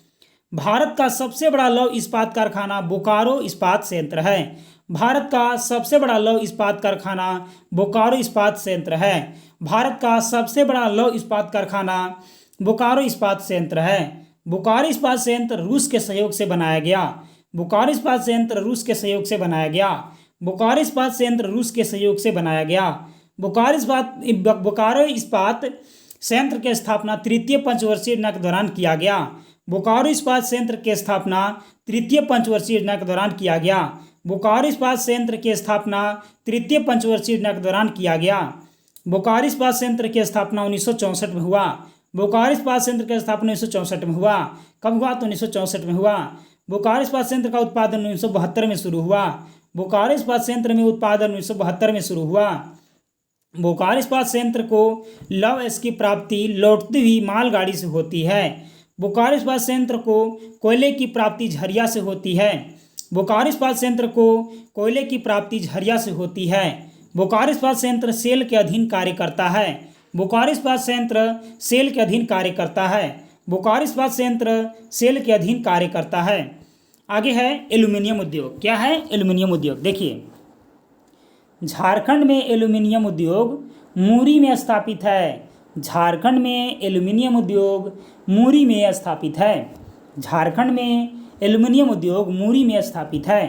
भारत का सबसे बड़ा लौह इस्पात कारखाना बोकारो इस्पात संयंत्र है। भारत का सबसे बड़ा लौह इस्पात कारखाना बोकारो इस्पात संयंत्र है। भारत का सबसे बड़ा लौह इस्पात कारखाना बोकारो इस्पात संयंत्र है। बोकारो इस्पात संयंत्र रूस के सहयोग से बनाया गया। बोकारो इस्पात संयंत्र रूस के सहयोग से बनाया गया। बोकारो इस्पात संयंत्र रूस के सहयोग से बनाया गया। बोकारो इस्पात संयंत्र की स्थापना तृतीय पंचवर्षीय योजना के दौरान किया गया। बोकारो इस्पात संयंत्र की स्थापना तृतीय पंचवर्षीय योजना के दौरान किया गया। बोकारो इस्पात संयंत्र की स्थापना तृतीय पंचवर्षीय योजना के दौरान किया गया। बोकारो इस्पात संयंत्र की स्थापना 1964 में हुआ। बोकारो इस्पात संयंत्र की स्थापना 1964 में हुआ। कब हुआ? तो 1964 में हुआ। बोकारो इस्पात संयंत्र का उत्पादन 1972 में शुरू हुआ। बोकारो इस्पात संयंत्र में उत्पादन 1972 में शुरू हुआ। बोकारो इस्पात संयंत्र को लौह अयस्क की प्राप्ति लौटती हुई मालगाड़ी से होती है। बोकारो इस्पात संयंत्र को कोयले की प्राप्ति झरिया से होती है। बोकारो इस्पात संयंत्र को कोयले की प्राप्ति झरिया से होती है। बोकारो इस्पात संयंत्र सेल के अधीन कार्य करता है। बोकारो इस्पात संयंत्र सेल के अधीन कार्य करता है। बोकारो इस्पात संयंत्र सेल के अधीन कार्य करता है। आगे है एल्यूमिनियम उद्योग। क्या है? एल्यूमिनियम उद्योग। देखिए, झारखंड में एल्यूमिनियम उद्योग मुरी में स्थापित है। झारखंड में एल्यूमिनियम उद्योग मुरी में स्थापित है। झारखंड में एल्यूमिनियम उद्योग मुरी में स्थापित है।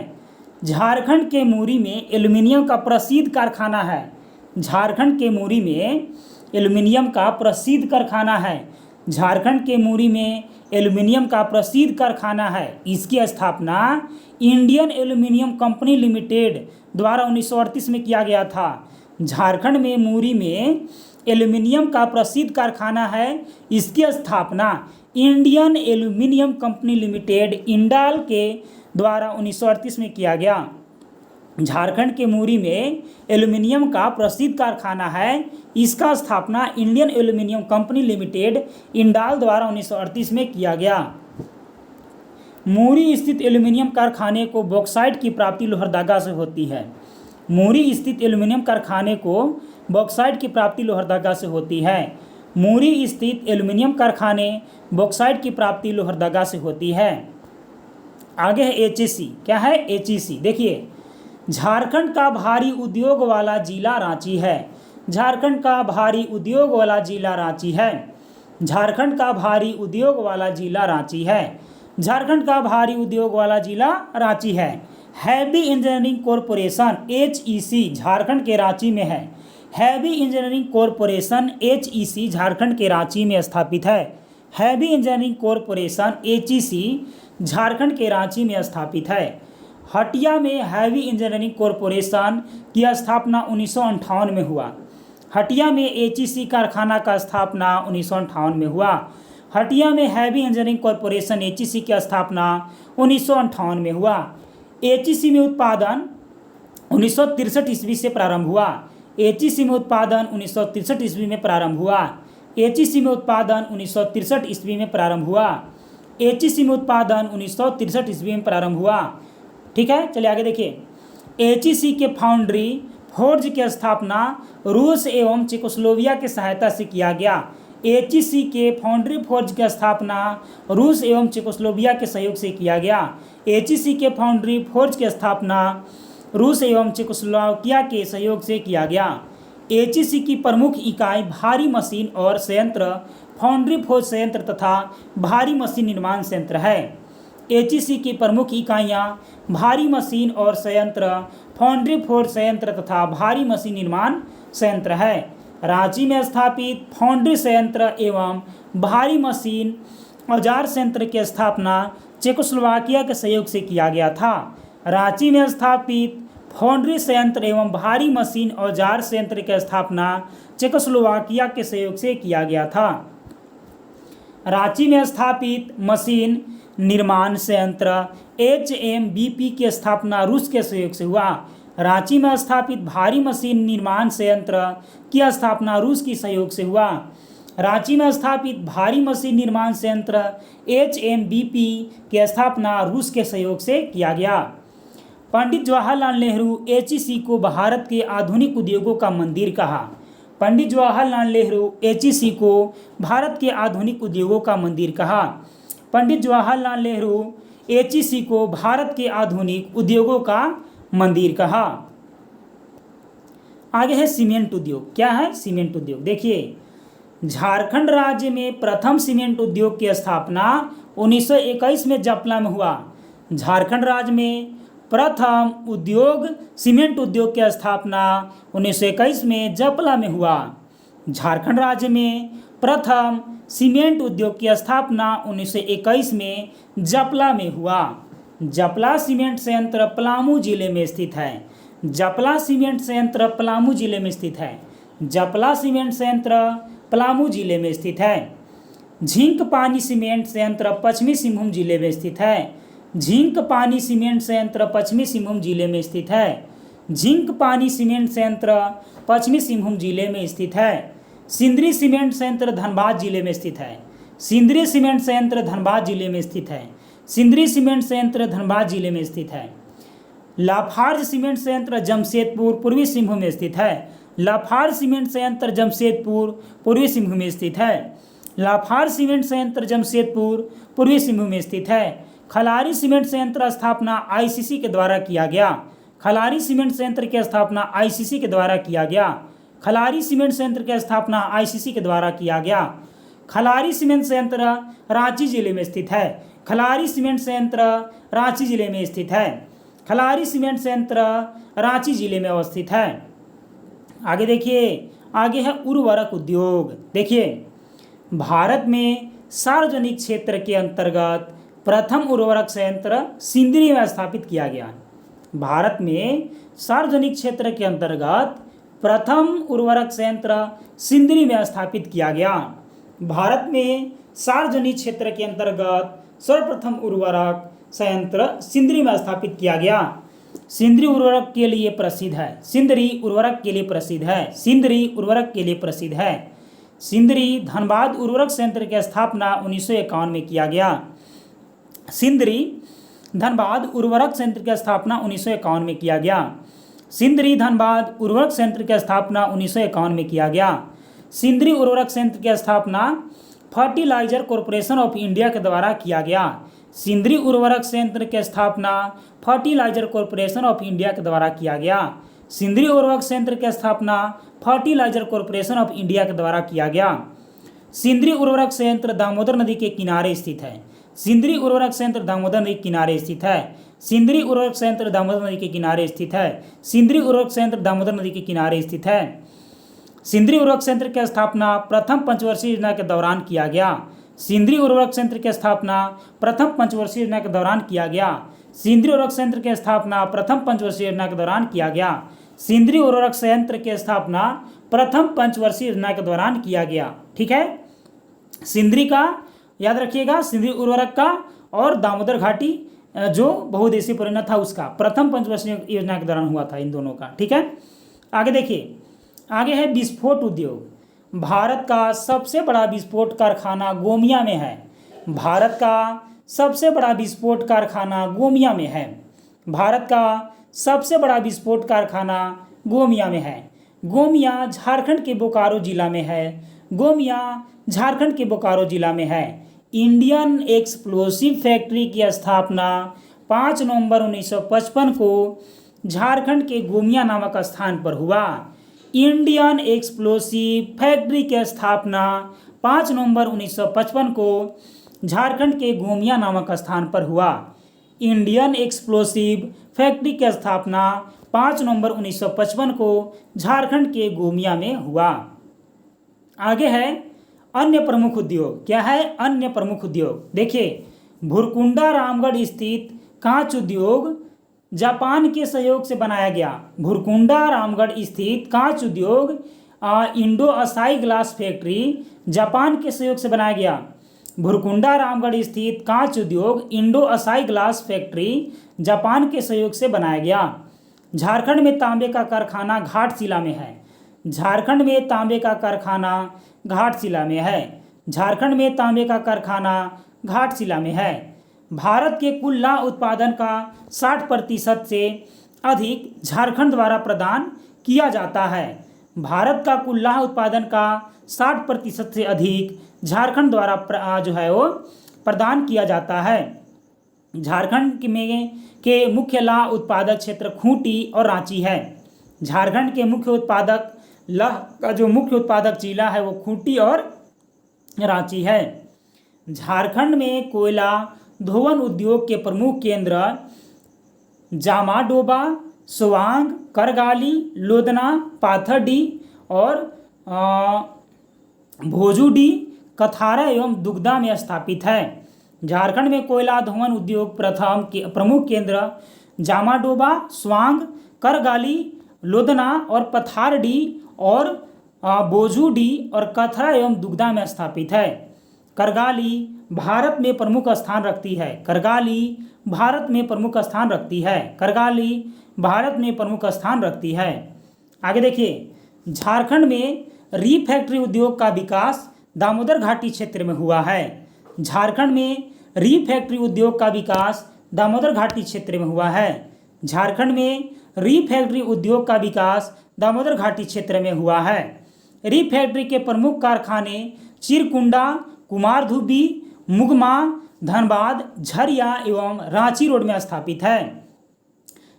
झारखंड के मुरी में एल्युमिनियम का प्रसिद्ध कारखाना है। झारखंड के मुरी में एल्युमिनियम का प्रसिद्ध कारखाना है। झारखंड के मुरी में एल्युमिनियम का प्रसिद्ध कारखाना है। इसकी स्थापना इंडियन एल्युमिनियम कंपनी लिमिटेड द्वारा 1938 में किया गया था। झारखंड में मुरी में एल्युमिनियम का प्रसिद्ध कारखाना है। इसकी स्थापना Indian aluminium company limited Indal के द्वारा 1938 में किया गया। झारखंड के मुरी में एल्युमिनियम का प्रसिद्ध कारखाना है। इसका स्थापना Indian aluminium company limited Indal द्वारा 1938 में किया गया। मुरी स्थित एल्युमिनियम कारखाने को बॉक्साइट की प्राप्ति लोहरदगा से होती है। मुरी स्थित एल्युमिनियम कारखाने को बॉक्साइट की प्राप्ति लोहरदगा से होती है। मुरी स्थित एल्युमिनियम कारखाने बॉक्साइट की प्राप्ति लोहरदगा से होती है। आगे है एचईसी। क्या है एचईसी? देखिए, झारखंड का भारी उद्योग वाला जिला रांची है। झारखंड का भारी उद्योग वाला जिला रांची है। झारखंड का भारी उद्योग वाला जिला रांची है। झारखंड का भारी उद्योग वाला जिला रांची है। Heavy engineering corporation HEC Jharkhand के रांची में है। Heavy engineering corporation HEC Jharkhand के रांची में स्थापित है। Heavy engineering corporation HEC Jharkhand के रांची में स्थापित है। हटिया में हैवी इंजीनियरिंग कॉरपोरेशन की स्थापना 1958 में हुआ। हटिया में एचईसी कारखाना का स्थापना 1958 में हुआ। हटिया में हैवी इंजीनियरिंग कॉरपोरेशन एचईसी की स्थापना 1958 में हुआ। एचईसी में उत्पादन 1963 ईस्वी से प्रारंभ हुआ। एचईसी में उत्पादन 1963 ईस्वी में प्रारंभ हुआ। एचईसी में उत्पादन 1963 ईस्वी में प्रारंभ हुआ। एचईसी में उत्पादन 1963 ईस्वी में प्रारंभ हुआ। ठीक है, चलिए आगे देखिए। एचईसी के फाउंड्री फोर्ज की स्थापना रूस एवं चेकोस्लोवाकिया की सहायता से किया गया। एचईसी के फाउंड्री फोर्ज की स्थापना रूस एवं चेकोस्लोवाकिया के सहयोग से किया गया। एचईसी के फाउंड्री फोर्ज की स्थापना रूस एवं चेकोस्लोवाकिया के सहयोग से किया गया। एचईसी की प्रमुख इकाई भारी मशीन और संयंत्र फाउंड्री फोर्ज संयंत्र तथा भारी मशीन निर्माण संयंत्र है। एचईसी की प्रमुख इकाइयाँ भारी मशीन और संयंत्र फाउंड्री फोर्ज संयंत्र तथा भारी मशीन निर्माण संयंत्र है। रांची में स्थापित फाउंड्री संयंत्र एवं भारी मशीन औजार संयंत्र की स्थापना चेकोस्लोवाकिया के सहयोग से किया गया था। रांची में स्थापित फाउंड्री संयंत्र एवं भारी मशीन औजार संयंत्र की स्थापना चेकोस्लोवाकिया के सहयोग से किया गया था। रांची में स्थापित मशीन निर्माण संयंत्र HMBP की स्थापना रूस के सहयोग से हुआ। रांची में स्थापित भारी मशीन निर्माण संयंत्र की स्थापना रूस के सहयोग से हुआ। रांची में स्थापित भारी मशीन निर्माण संयंत्र HMBP की स्थापना रूस के सहयोग से किया गया। पंडित जवाहरलाल नेहरू एचईसी को भारत के आधुनिक उद्योगों का मंदिर कहा। पंडित जवाहरलाल नेहरू एचईसी को भारत के आधुनिक उद्योगों का मंदिर कहा। पंडित जवाहरलाल नेहरू एचईसी को भारत के आधुनिक उद्योगों का मंदिर कहा। आगे है सीमेंट उद्योग। क्या है सीमेंट उद्योग? देखिए, झारखंड राज्य में प्रथम सीमेंट उद्योग की स्थापना 1921 में जपला में हुआ। झारखंड राज्य में प्रथम उद्योग सीमेंट उद्योग की स्थापना 1921 में जपला में हुआ। झारखंड राज्य में प्रथम सीमेंट उद्योग की स्थापना 1921 में जपला में हुआ। जपला सीमेंट संयंत्र पलामू जिले में स्थित है। जपला सीमेंट संयंत्र पलामू जिले में स्थित है। जपला सीमेंट संयंत्र पलामू जिले में स्थित है। झिंक पानी सीमेंट संयंत्र पश्चिमी सिंहभूम जिले में स्थित है। झिंक पानी सीमेंट संयंत्र पश्चिमी सिंहभूम जिले में स्थित है। झिंक पानी सीमेंट संयंत्र पश्चिमी सिंहभूम जिले में स्थित है। सिंदरी सीमेंट संयंत्र धनबाद जिले में स्थित है। सिंदरी सीमेंट संयंत्र धनबाद जिले में स्थित है। सिंदरी सीमेंट संयंत्र धनबाद जिले में स्थित है। लाफार्ज सीमेंट संयंत्र जमशेदपुर पूर्वी सिंहभूम में स्थित है। लाफार्ज सीमेंट संयंत्र जमशेदपुर पूर्वी सिंहभूम में स्थित है। लाफार्ज सीमेंट संयंत्र जमशेदपुर पूर्वी सिंहभूम में स्थित है। खलारी सीमेंट संयंत्र स्थापना आईसीसी के द्वारा किया गया। खलारी सीमेंट संयंत्र की स्थापना आईसीसी के द्वारा किया गया। खलारी सीमेंट संयंत्र की स्थापना आईसीसी के द्वारा किया गया। खलारी सीमेंट संयंत्र रांची जिले में स्थित है। खलारी सीमेंट संयंत्र रांची जिले में स्थित है। खलारी सीमेंट संयंत्र रांची जिले में अवस्थित है। आगे देखिए, आगे है उर्वरक उद्योग। देखिए, भारत में सार्वजनिक क्षेत्र के अंतर्गत प्रथम उर्वरक संयंत्र सिंदरी में स्थापित किया गया। भारत में सार्वजनिक क्षेत्र के अंतर्गत प्रथम उर्वरक संयंत्र सिंदरी में स्थापित किया गया। भारत में सार्वजनिक क्षेत्र के अंतर्गत सर्वप्रथम उर्वरक संयंत्र सिंदरी में स्थापित किया गया। सिंदरी उर्वरक के लिए प्रसिद्ध है। सिंदरी उर्वरक के लिए प्रसिद्ध है। सिंदरी उर्वरक के लिए प्रसिद्ध है। सिंदरी धनबाद उर्वरक संयंत्र की स्थापना 1951 में किया गया। सिंदरी धनबाद उर्वरक संयंत्र की स्थापना 1951 में किया गया। सिंदरी धनबाद उर्वरक संयंत्र की स्थापना 1951 में किया गया। सिंदरी उर्वरक संयंत्र की स्थापना फर्टिलाइजर कॉरपोरेशन ऑफ इंडिया के द्वारा किया गया। सिंदरी उर्वरक संयंत्र की स्थापना फर्टिलाइजर कॉरपोरेशन ऑफ इंडिया के द्वारा किया गया। सिंदरी उर्वरक संयंत्र की स्थापना फर्टिलाइजर कॉरपोरेशन ऑफ इंडिया के द्वारा किया गया। सिंदरी उर्वरक संयंत्र दामोदर नदी के किनारे स्थित है। सिंदरी उर्वरक संयंत्र दामोदर नदी के किनारे स्थित है। सिंदरी उर्वरक संयंत्र दामोदर नदी के किनारे स्थित है। सिंदरी उर्वरक संयंत्र दामोदर नदी के किनारे स्थित है। सिंदरी उर्वरक संयंत्र की स्थापना प्रथम पंचवर्षीय योजना के दौरान किया गया। सिंदरी उर्वरक संयंत्र की स्थापना प्रथम पंचवर्षीय योजना के दौरान किया गया। सिंदरी उर्वरक संयंत्र की स्थापना प्रथम पंचवर्षीय योजना के दौरान किया गया। सिंदरी उर्वरक संयंत्र की स्थापना प्रथम पंचवर्षीय योजना के दौरान किया गया। ठीक है, सिंदरी का याद रखिएगा, सिंदरी उर्वरक का और दामोदर घाटी जो बहुउद्देशीय परियोजना था उसका प्रथम पंचवर्षीय योजना के दौरान हुआ था, इन दोनों का। ठीक है, आगे देखिए, आगे है विस्फोट उद्योग। भारत का सबसे बड़ा विस्फोट कारखाना गोमिया में है। भारत का सबसे बड़ा विस्फोट कारखाना गोमिया में है। भारत का सबसे बड़ा विस्फोट कारखाना गोमिया में है। गोमिया झारखंड के बोकारो जिला में है। गोमिया झारखंड के बोकारो जिला में है। इंडियन एक्सप्लोसिव फैक्ट्री की स्थापना 5 नवंबर 1955 को झारखंड के गोमिया नामक स्थान पर हुआ। इंडियन एक्सप्लोसिव फैक्ट्री की स्थापना 5 नवंबर 1955 को झारखंड के गोमिया नामक स्थान पर हुआ। इंडियन एक्सप्लोसिव फैक्ट्री की स्थापना 5 नवंबर 1955 को झारखंड के गोमिया में हुआ। आगे है अन्य प्रमुख उद्योग। क्या है अन्य प्रमुख उद्योग? देखिए, भुरकुंडा रामगढ़ स्थित कांच उद्योग जापान के सहयोग से बनाया गया। भुरकुंडा रामगढ़ स्थित कांच उद्योग Indo Asahi glass factory Japan के सहयोग से बनाया गया। भुरकुंडा रामगढ़ स्थित कांच उद्योग Indo Asahi glass factory Japan के सहयोग से बनाया गया। झारखंड में तांबे का कारखाना घाटशिला में है। झारखंड में तांबे का कारखाना घाटशिला में है। झारखंड में तांबे का कारखाना घाटशिला में है। भारत के कुल ला उत्पादन का 60% से अधिक झारखंड द्वारा प्रदान किया जाता है। भारत का कुल ला उत्पादन का 60% से अधिक झारखंड द्वारा जो है वो प्रदान किया जाता है। झारखंड में के मुख्य ला उत्पादक क्षेत्र खूंटी और रांची है। झारखंड के मुख्य उत्पादक लह का जो मुख्य उत्पादक जिला है वो खूंटी और रांची है। झारखंड में कोयला धोवन उद्योग के प्रमुख केंद्र जामाडोबा, सोवांग, करगाली, लोदना, पाथरडी और भोजूडी, कथारा एवं दुगदा में स्थापित है। झारखंड में कोयला धोवन उद्योग प्रमुख केंद्र जामाडोबा, स्वांग, करगाली, लोदना और पथारडी और बोझूडी और कथरा एवं दुगदा में स्थापित है। करगाली भारत में प्रमुख स्थान रखती है। करगाली भारत में प्रमुख स्थान रखती है। करगाली भारत में प्रमुख स्थान रखती है। आगे देखिए, झारखंड में री फैक्ट्री उद्योग का विकास दामोदर घाटी क्षेत्र में हुआ है। झारखंड में री फैक्ट्री उद्योग का विकास दामोदर घाटी क्षेत्र में हुआ है। झारखंड में री फैक्ट्री उद्योग का विकास दामोदर घाटी क्षेत्र में हुआ है। री फैक्ट्री के प्रमुख कारखाने चिरकुंडा, कुमारधुबी, मुगमा, धनबाद, झरिया एवं रांची रोड में स्थापित है।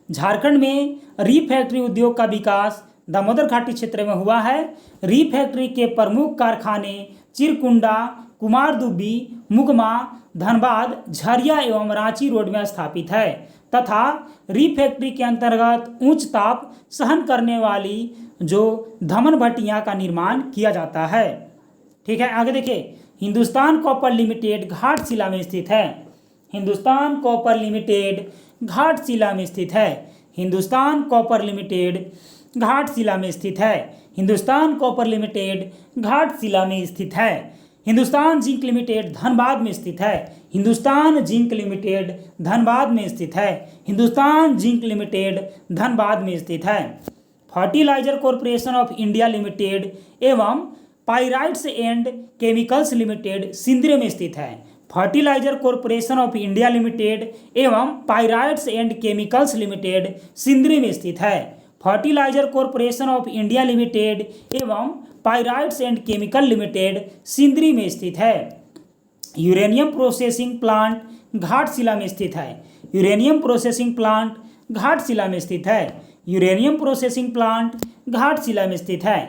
झारखंड में री फैक्ट्री उद्योग का विकास दामोदर घाटी क्षेत्र में हुआ है। री फैक्ट्री के प्रमुख कारखाने चिरकुंडा, कुमारधुबी, मुगमा, धनबाद, झरिया एवं रांची रोड में स्थापित है तथा रिफैक्ट्री के अंतर्गत उच्च ताप सहन करने वाली जो धमन भट्टियां का निर्माण किया जाता है। ठीक है, आगे देखिए, हिंदुस्तान कॉपर लिमिटेड घाटशिला में स्थित है। हिंदुस्तान कॉपर लिमिटेड घाटशिला में स्थित है। हिंदुस्तान कॉपर लिमिटेड घाटशिला में स्थित है। हिंदुस्तान कॉपर लिमिटेड घाटशिला में स्थित है। हिंदुस्तान जिंक लिमिटेड धनबाद में स्थित है। हिंदुस्तान जिंक लिमिटेड धनबाद में स्थित है। हिंदुस्तान जिंक लिमिटेड धनबाद में स्थित है। Fertilizer corporation of India limited एवं pyrites and chemicals limited Sindri में स्थित है। Fertilizer corporation of India limited एवं pyrites and chemicals limited Sindri में स्थित है। Fertilizer corporation of India limited एवं pyrites and chemical limited Sindri में स्थित है। यूरेनियम प्रोसेसिंग प्लांट घाटशिला में स्थित है। यूरेनियम प्रोसेसिंग प्लांट घाटशिला में स्थित है। यूरेनियम प्रोसेसिंग प्लांट घाटशिला में स्थित है।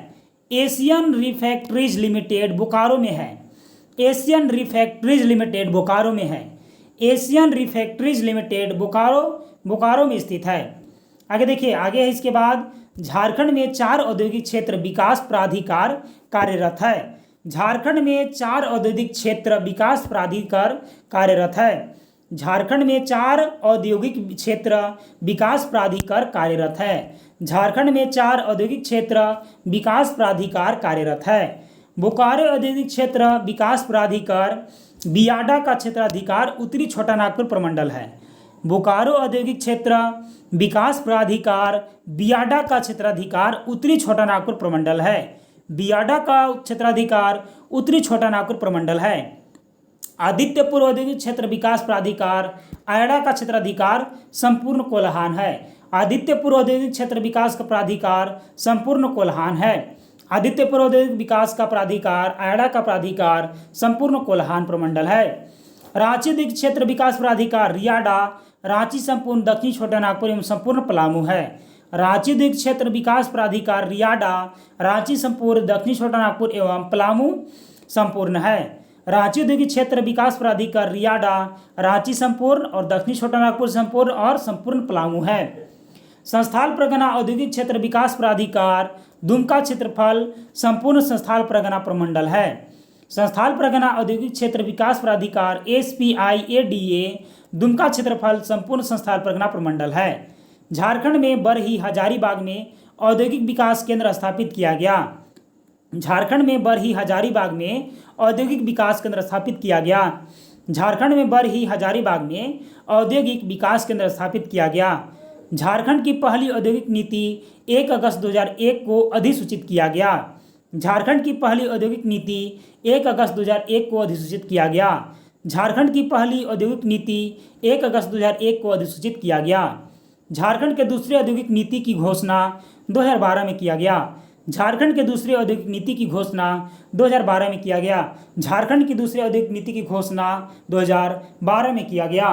एशियन रिफैक्ट्रीज लिमिटेड बोकारो में है। एशियन रिफैक्ट्रीज लिमिटेड बोकारो में है। एशियन रिफैक्ट्रीज लिमिटेड बोकारो में स्थित है। आगे देखिए, आगे है इसके बाद, झारखंड में 4 औद्योगिक क्षेत्र विकास प्राधिकार कार्यरत है। झारखंड में 4 औद्योगिक क्षेत्र विकास प्राधिकार कार्यरत है। झारखंड में 4 औद्योगिक क्षेत्र विकास प्राधिकार कार्यरत है। झारखंड में 4 औद्योगिक क्षेत्र विकास प्राधिकार कार्यरत है। बोकारो औद्योगिक क्षेत्र विकास प्राधिकार बियाडा का क्षेत्राधिकार उत्तरी छोटा नागपुर प्रमंडल है। बोकारो औद्योगिक क्षेत्र विकास प्राधिकार बियाडा का क्षेत्राधिकार उत्तरी छोटा नागपुर प्रमंडल है। बियाडा का क्षेत्राधिकार उत्तरी छोटा नागपुर प्रमंडल है। आदित्यपुर औद्योगिक क्षेत्र विकास प्राधिकार आयडा का क्षेत्राधिकार संपूर्ण कोल्हान है। आदित्यपुर औद्योगिक क्षेत्र विकास का प्राधिकार संपूर्ण कोल्हान है। आदित्यपुर औद्योगिक विकास का प्राधिकार आयडा का प्राधिकार संपूर्ण कोल्हान प्रमंडल है। रांची औद्योगिक क्षेत्र विकास प्राधिकार रियाडा रांची संपूर्ण दक्षिण छोटा नागपुर एवं संपूर्ण पलामू है। रांची औद्योगिक क्षेत्र विकास प्राधिकार रियाडा रांची संपूर्ण दक्षिण छोटा नागपुर एवं पलामू संपूर्ण है। रांची औद्योगिक क्षेत्र विकास प्राधिकार रियाडा रांची संपूर्ण और दक्षिण छोटा नागपुर संपूर्ण और संपूर्ण पलामू है। संस्थाल परगना औद्योगिक क्षेत्र विकास प्राधिकार दुमका क्षेत्रफल संपूर्ण संस्थाल परगना प्रमंडल है। संस्थाल परगना औद्योगिक क्षेत्र विकास प्राधिकार SPIADA दुमका क्षेत्रफल संपूर्ण संस्थाल परगना प्रमंडल है। झारखंड में बरही हजारीबाग में औद्योगिक विकास केंद्र स्थापित किया गया। झारखंड में बरही हजारीबाग में औद्योगिक विकास केंद्र स्थापित किया गया। झारखंड में बरही हजारीबाग में औद्योगिक विकास केंद्र स्थापित किया गया। झारखंड की पहली औद्योगिक नीति 1 अगस्त 2001 को अधिसूचित किया गया। झारखंड की पहली औद्योगिक नीति 1 अगस्त 2001 को अधिसूचित किया गया। झारखंड की पहली औद्योगिक नीति 1 अगस्त 2001 को अधिसूचित किया गया। झारखंड के दूसरे औद्योगिक नीति की घोषणा 2012 में किया गया। झारखंड के दूसरे औद्योगिक नीति की घोषणा 2012 में किया गया। झारखंड की दूसरी औद्योगिक नीति की घोषणा 2012 में किया गया।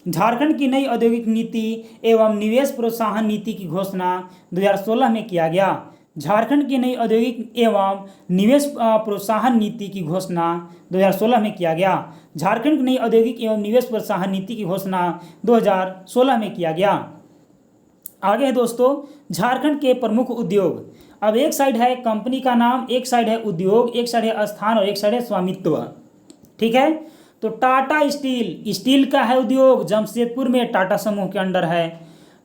झारखंड की नई औद्योगिक नीति एवं निवेश प्रोत्साहन नीति की घोषणा 2016 में किया गया। झारखंड की नई औद्योगिक एवं निवेश प्रोत्साहन नीति की घोषणा 2016 में किया गया। झारखंड की नई औद्योगिक एवं निवेश प्रोत्साहन नीति की घोषणा 2016 में किया गया। आगे है दोस्तों, झारखंड के प्रमुख उद्योग। अब एक साइड है कंपनी का नाम, एक साइड है उद्योग, एक साइड है स्थान और एक साइड है स्वामित्व। ठीक है, तो टाटा स्टील, स्टील का है उद्योग, जमशेदपुर में टाटा समूह के अंडर है।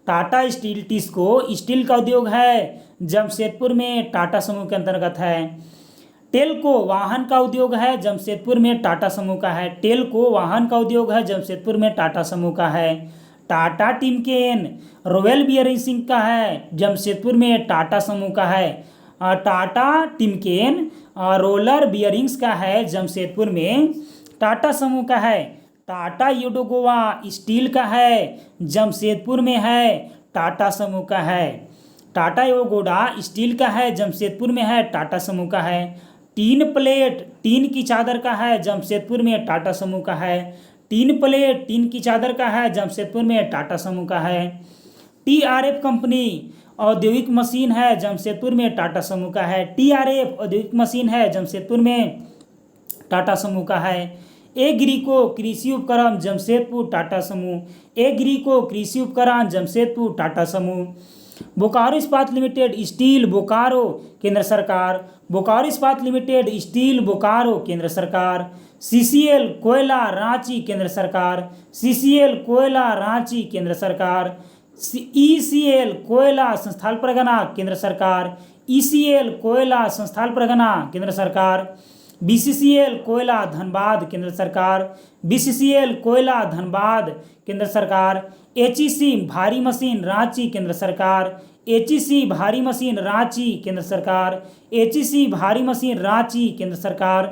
टाटा स्टील टिस्को स्टील का उद्योग है, जमशेदपुर में टाटा समूह के अंतर्गत है। टेल्को वाहन का उद्योग है, जमशेदपुर में टाटा समूह का है। टेल्को वाहन का उद्योग है, जमशेदपुर में टाटा समूह का है। टाटा टिमकेन रॉयल बियरिंग का है, जमशेदपुर में टाटा समूह का है। टाटा टिमकेन रोलर बियरिंग्स का है, जमशेदपुर में टाटा समूह का है। टाटा योडोगोवा स्टील का है, जमशेदपुर में है, टाटा समूह का है। टाटा योगोडा स्टील का है, जमशेदपुर में है, टाटा समूह का है। टीन प्लेट टीन की चादर का है, जमशेदपुर में टाटा समूह का है। टीन प्लेट टीन की चादर का है, जमशेदपुर में टाटा समूह का है। TRF कंपनी औद्योगिक मशीन है, जमशेदपुर में टाटा समूह का है। TRF औद्योगिक मशीन है, जमशेदपुर में टाटा समूह का है। एग्रीको कृषि उपकरण जमशेदपुर टाटा समूह, एग्रीको कृषि उपकरण जमशेदपुर टाटा समूह। बोकारो इस्पात लिमिटेड स्टील बोकारो केंद्र सरकार, बोकारो इस्पात लिमिटेड स्टील बोकारो केंद्र सरकार। सीसीएल कोयला रांची केंद्र सरकार, सीसीएल कोयला रांची केंद्र सरकार। ईसीएल कोयला संस्थान परगना केंद्र सरकार, ईसीएल कोयला संस्थान परगना केंद्र सरकार। बीसीसीएल कोयला धनबाद केंद्र सरकार, बीसीसीएल कोयला धनबाद केंद्र सरकार। एचईसी भारी मशीन रांची केंद्र सरकार, एचईसी भारी मशीन रांची केंद्र सरकार, एचईसी भारी मशीन रांची केंद्र सरकार।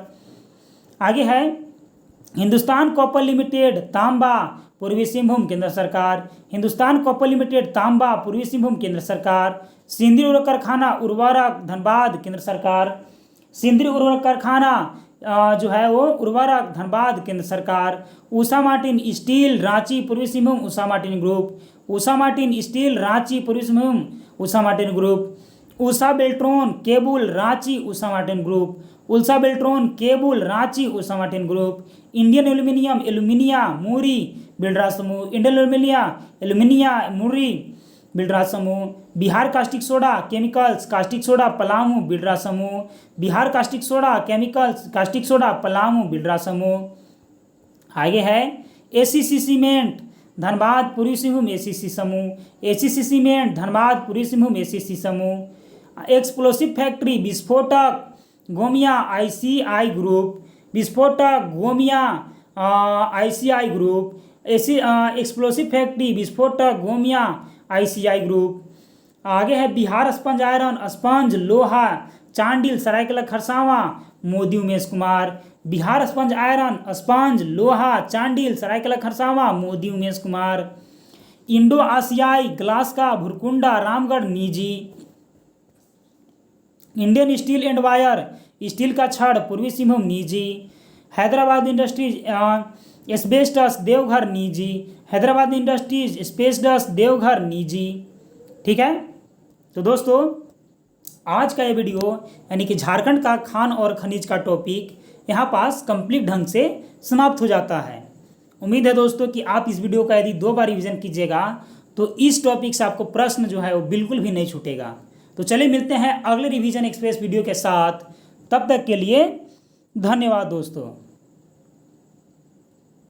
आगे है हिंदुस्तान कॉपर लिमिटेड तांबा पूर्वी सिंहभूम केंद्र सरकार, हिंदुस्तान कॉपर लिमिटेड तांबा पूर्वी सिंहभूम केंद्र सरकार। सिंदरी उर्वरक कारखाना उर्वरक धनबाद केंद्र सरकार, सिंदरी उर्वरक कारखाना जो है वो उर्वरक धनबाद केंद्र सरकार। Usha Martin steel Ranchi Purbi Singhbhum Usha Martin group, Usha Martin steel Ranchi Purbi Singhbhum Usha Martin group. Usha Beltron cable Ranchi Usha Martin group, Usha Beltron cable Ranchi Usha Martin group. Indian aluminium alumina Muri बिल्डराज समूह, इंडियन एल्यूमिनिया मूरी बिल्डराज समूह। Bihar caustic soda chemicals caustic soda Palamu बिल्डराज समूह, Bihar caustic soda chemicals caustic soda Palamu बिल्डराज समूह। आगे है ACC cement Dhanbad Purbi Singhbhum ACC समूह, ACC cement Dhanbad Purbi Singhbhum ACC समूह। एक्सप्लोसिव फैक्ट्री विस्फोटक गोमिया आईसीआई ग्रुप, विस्फोटक Gomia ICI group. Explosive factory विस्फोटक गोमिया आईसीआई ग्रुप। आगे है बिहार स्पंज आयरन स्पंज लोहा Chandil Saraikela Kharsawan Modi Umesh Kumar, Bihar sponge iron sponge लोहा चांडिल सरायकेला खरसावां मोदी उमेश कुमार। इंडो आसियाई ग्लास का भुरकुंडा रामगढ़ निजी। Indian steel and wire steel का छड़ पूर्वी सिंहभूम निजी। हैदराबाद इंडस्ट्रीज एस्बेस्टस देवघर निजी, हैदराबाद इंडस्ट्रीज एस्बेस्टस देवघर निजी। ठीक है, तो दोस्तों आज का ये वीडियो यानी कि झारखंड का खान और खनिज का टॉपिक यहाँ पास कंप्लीट ढंग से समाप्त हो जाता है। उम्मीद है दोस्तों कि आप इस वीडियो का यदि 2 बार रिवीजन कीजिएगा तो इस टॉपिक से आपको प्रश्न जो है वो बिल्कुल भी नहीं छूटेगा। तो चलिए मिलते हैं अगले रिवीजन एक्सप्रेस वीडियो के साथ, तब तक के लिए धन्यवाद दोस्तों।